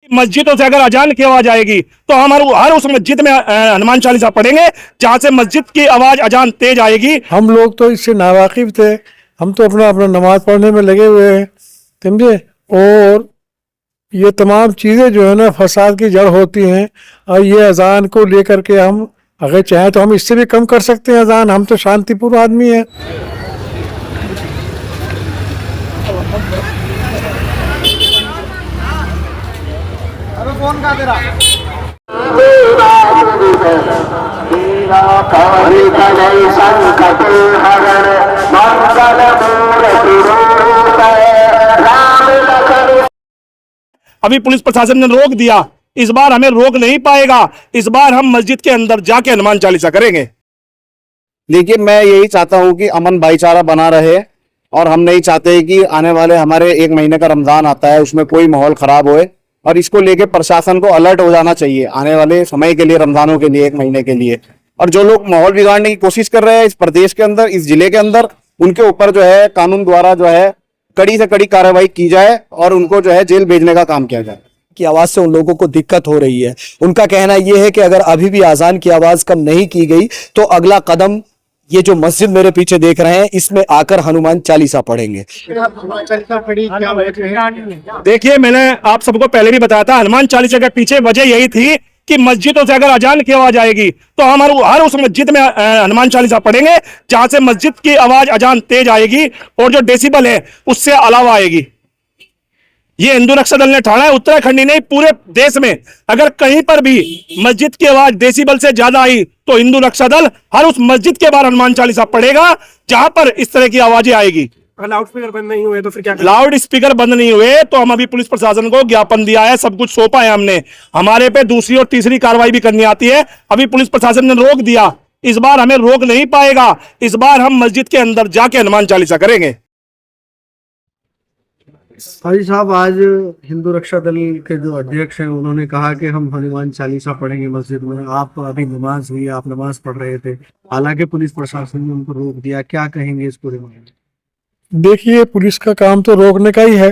मस्जिदों से अगर अजान की आवाज आएगी तो हम हर उस मस्जिद में हनुमान चालीसा पढ़ेंगे जहां से मस्जिद की आवाज अजान तेज आएगी। हम लोग तो इससे नावाकिफ थे, हम तो अपना अपना नमाज पढ़ने में लगे हुए हैं, समझे। और ये तमाम चीज़ें जो है ना फसाद की जड़ होती हैं। और ये अजान को लेकर के हम अगर चाहें तो हम इससे भी कम कर सकते हैं अजान, हम तो शांतिपूर्ण आदमी हैं। फोन का तेरा अभी पुलिस प्रशासन ने रोक दिया, इस बार हमें रोक नहीं पाएगा। इस बार हम मस्जिद के अंदर जाके हनुमान चालीसा करेंगे। देखिए, मैं यही चाहता हूं कि अमन भाईचारा बना रहे और हम नहीं चाहते कि आने वाले हमारे 1 महीने का रमजान आता है उसमें कोई माहौल खराब होए। और इसको लेके प्रशासन को अलर्ट हो जाना चाहिए आने वाले समय के लिए, रमजानों के लिए, 1 महीने के लिए। और जो लोग माहौल बिगाड़ने की कोशिश कर रहे हैं इस प्रदेश के अंदर, इस जिले के अंदर, उनके ऊपर जो है कानून द्वारा जो है कड़ी से कड़ी कार्रवाई की जाए और उनको जो है जेल भेजने का काम किया जाए। की आवाज से उन लोगों को दिक्कत हो रही है। उनका कहना यह है कि अगर अभी भी अजान की आवाज कम नहीं की गई तो अगला कदम ये जो मस्जिद मेरे पीछे देख रहे हैं इसमें आकर हनुमान चालीसा पढ़ेंगे। देखिए, मैंने आप सबको पहले भी बताया था, हनुमान चालीसा के पीछे वजह यही थी कि मस्जिदों से अगर अजान की आवाज आएगी तो हम हर उस मस्जिद में हनुमान चालीसा पढ़ेंगे जहां से मस्जिद की आवाज अजान तेज आएगी और जो डेसिबल है उससे अलावा आएगी। ये हिंदू रक्षा दल ने ठाना है, उत्तराखंड ही नहीं पूरे देश में अगर कहीं पर भी मस्जिद की आवाज डेसिबल से ज्यादा आई तो हिंदू रक्षा दल हर उस मस्जिद के बाहर हनुमान चालीसा पढ़ेगा जहां पर इस तरह की आवाजें आएगी। लाउड स्पीकर बंद नहीं हुए तो फिर क्या? लाउड स्पीकर बंद नहीं हुए तो हम अभी पुलिस प्रशासन को ज्ञापन दिया है, सब कुछ सौंपा है हमने। हमारे पे दूसरी और तीसरी कार्रवाई भी करनी आती है। अभी पुलिस प्रशासन ने रोक दिया, इस बार हमें रोक नहीं पाएगा। इस बार हम मस्जिद के अंदर जाके हनुमान चालीसा करेंगे। भाई साहब, आज हिंदू रक्षा दल के जो अध्यक्ष हैं उन्होंने कहा कि हम हनुमान चालीसा पढ़ेंगे मस्जिद में। आप अभी नमाज हुई, आप नमाज पढ़ रहे थे, हालांकि पुलिस प्रशासन ने उनको रोक दिया, क्या कहेंगे इस पूरे मामले में? देखिए, पुलिस का काम तो रोकने का ही है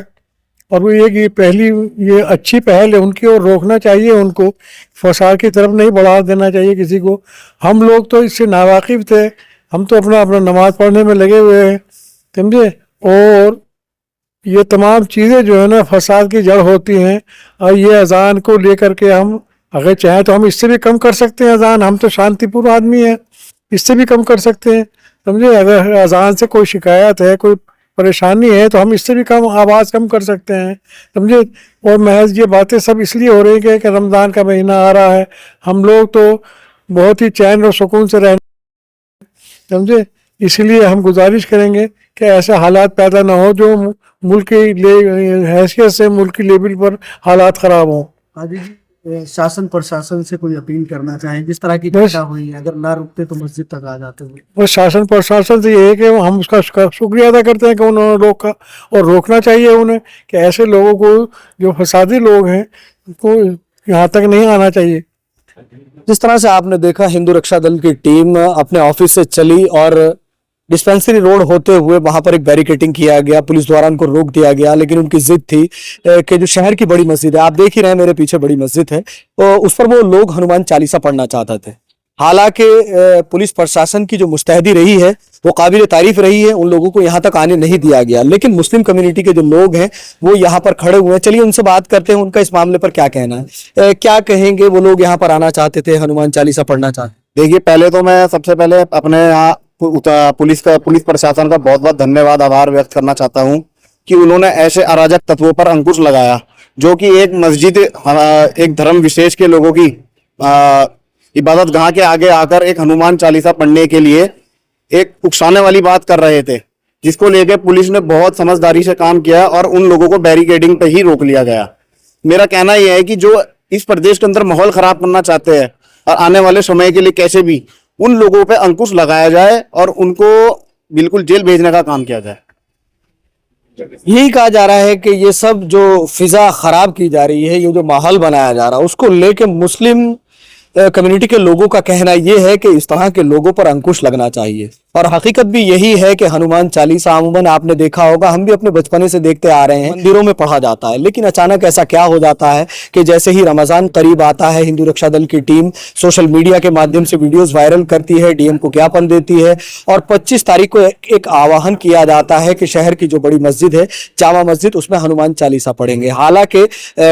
और वो ये अच्छी पहल है उनकी और रोकना चाहिए उनको, फसाद की तरफ नहीं बढ़ा देना चाहिए किसी को। हम लोग तो इससे नावाकिफ थे, हम तो अपना अपना नमाज पढ़ने में लगे हुए हैं, समझे। और ये तमाम चीज़ें जो है ना फसाद की जड़ होती हैं। और ये अजान को लेकर के हम अगर चाहें तो हम इससे भी कम कर सकते हैं अजान, हम तो शांतिपूर्ण आदमी हैं, इससे भी कम कर सकते हैं, समझे। अगर अजान से कोई शिकायत है, कोई परेशानी है तो हम इससे भी कम आवाज़ कम कर सकते हैं, समझे। और महज ये बातें सब इसलिए हो रही है कि रमज़ान का महीना आ रहा है, हम लोग तो बहुत ही चैन और सुकून से रहने, समझे। इसलिए हम गुजारिश करेंगे कि ऐसे हालात पैदा ना हो जो मुल्क की हैसियत से मुल्क की लेवल पर हालात ख़राब हों। हाजी जी, शासन प्रशासन से कोई अपील करना चाहें? जिस तरह की घटना हुई है, अगर ना रुकते तो मस्जिद तक आ जाते हैं। बस शासन प्रशासन से ये है कि हम उसका शुक्रिया अदा करते हैं कि उन्होंने रोका, और रोकना चाहिए उन्हें कि ऐसे लोगों को जो फसादी लोग हैं उनको यहाँ तक नहीं आना चाहिए। जिस तरह से आपने देखा, हिंदू रक्षा दल की टीम अपने ऑफिस से चली और डिस्पेंसरी रोड होते हुए वहां पर एक बैरिकेटिंग किया गया, पुलिस द्वारा उनको रोक दिया गया। लेकिन उनकी जिद थी कि जो शहर की बड़ी मस्जिद है, आप देख ही रहे हैं मेरे पीछे बड़ी मस्जिद है, तो उस पर वो लोग हनुमान चालीसा पढ़ना चाहते थे। हालांकि पुलिस प्रशासन की जो मुस्तैदी रही है वो काबिल तारीफ रही है, उन लोगों को यहाँ तक आने नहीं दिया गया। लेकिन मुस्लिम कम्युनिटी के जो लोग हैं वो यहाँ पर खड़े हुए हैं। चलिए उनसे बात करते हैं, उनका इस मामले पर क्या कहना है, क्या कहेंगे। वो लोग यहाँ पर आना चाहते थे, हनुमान चालीसा पढ़ना चाहते। देखिए, पहले तो मैं सबसे पहले अपने यहाँ पुलिस प्रशासन का बहुत बहुत धन्यवाद, आभार व्यक्त करना चाहता हूँ कि उन्होंने ऐसे अराजक तत्वों पर अंकुश लगाया जो कि एक मस्जिद, एक धर्म विशेष के लोगों की इबादत गाह के आगे आकर एक हनुमान चालीसा पढ़ने के लिए एक उकसाने वाली बात कर रहे थे, जिसको लेकर पुलिस ने बहुत समझदारी से काम किया और उन लोगों को बैरिकेडिंग पे ही रोक लिया गया। मेरा कहना यह है कि जो इस प्रदेश के अंदर माहौल खराब करना चाहते हैं और आने वाले समय के लिए कैसे भी उन लोगों पे अंकुश लगाया जाए और उनको बिल्कुल जेल भेजने का काम किया जाए। यही कहा जा रहा है कि ये सब जो फिजा खराब की जा रही है, ये जो माहौल बनाया जा रहा है, उसको लेके मुस्लिम कम्युनिटी के लोगों का कहना यह है कि इस तरह के लोगों पर अंकुश लगना चाहिए। और हकीकत भी यही है कि हनुमान चालीसा अमूमन आपने देखा होगा, हम भी अपने बचपने से देखते आ रहे हैं, मंदिरों में पढ़ा जाता है। लेकिन अचानक ऐसा क्या हो जाता है कि जैसे ही रमजान करीब आता है, हिंदू रक्षा दल की टीम सोशल मीडिया के माध्यम से वीडियोस वायरल करती है, डीएम को ज्ञापन देती है और 25 तारीख को एक आह्वान किया जाता है कि शहर की जो बड़ी मस्जिद है जामा मस्जिद, उसमें हनुमान चालीसा पढ़ेंगे। हालांकि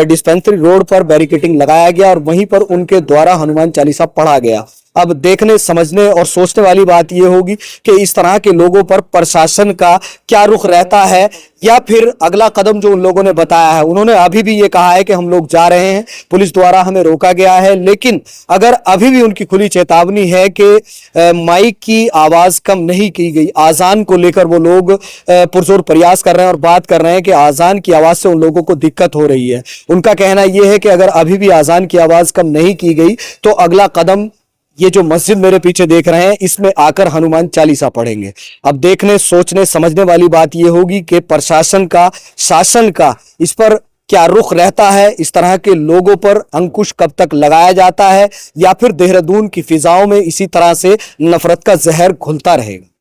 डिस्पेंसरी रोड पर बैरिकेटिंग लगाया गया और वहीं पर उनके द्वारा हनुमान चालीसा पढ़ा गया। अब देखने समझने और सोचने वाली बात यह होगी कि इस तरह के लोगों पर प्रशासन का क्या रुख रहता है, या फिर अगला कदम जो उन लोगों ने बताया है। उन्होंने अभी भी ये कहा है कि हम लोग जा रहे हैं, पुलिस द्वारा हमें रोका गया है, लेकिन अगर अभी भी उनकी खुली चेतावनी है कि माइक की आवाज कम नहीं की गई, आजान को लेकर वो लोग पुरजोर प्रयास कर रहे हैं और बात कर रहे हैं कि आजान की आवाज से उन लोगों को दिक्कत हो रही है। उनका कहना यह है कि अगर अभी भी आजान की आवाज कम नहीं की गई तो अगला कदम ये जो मस्जिद मेरे पीछे देख रहे हैं इसमें आकर हनुमान चालीसा पढ़ेंगे। अब देखने सोचने समझने वाली बात यह होगी कि प्रशासन का, शासन का इस पर क्या रुख रहता है, इस तरह के लोगों पर अंकुश कब तक लगाया जाता है, या फिर देहरादून की फिजाओं में इसी तरह से नफरत का जहर घुलता रहेगा।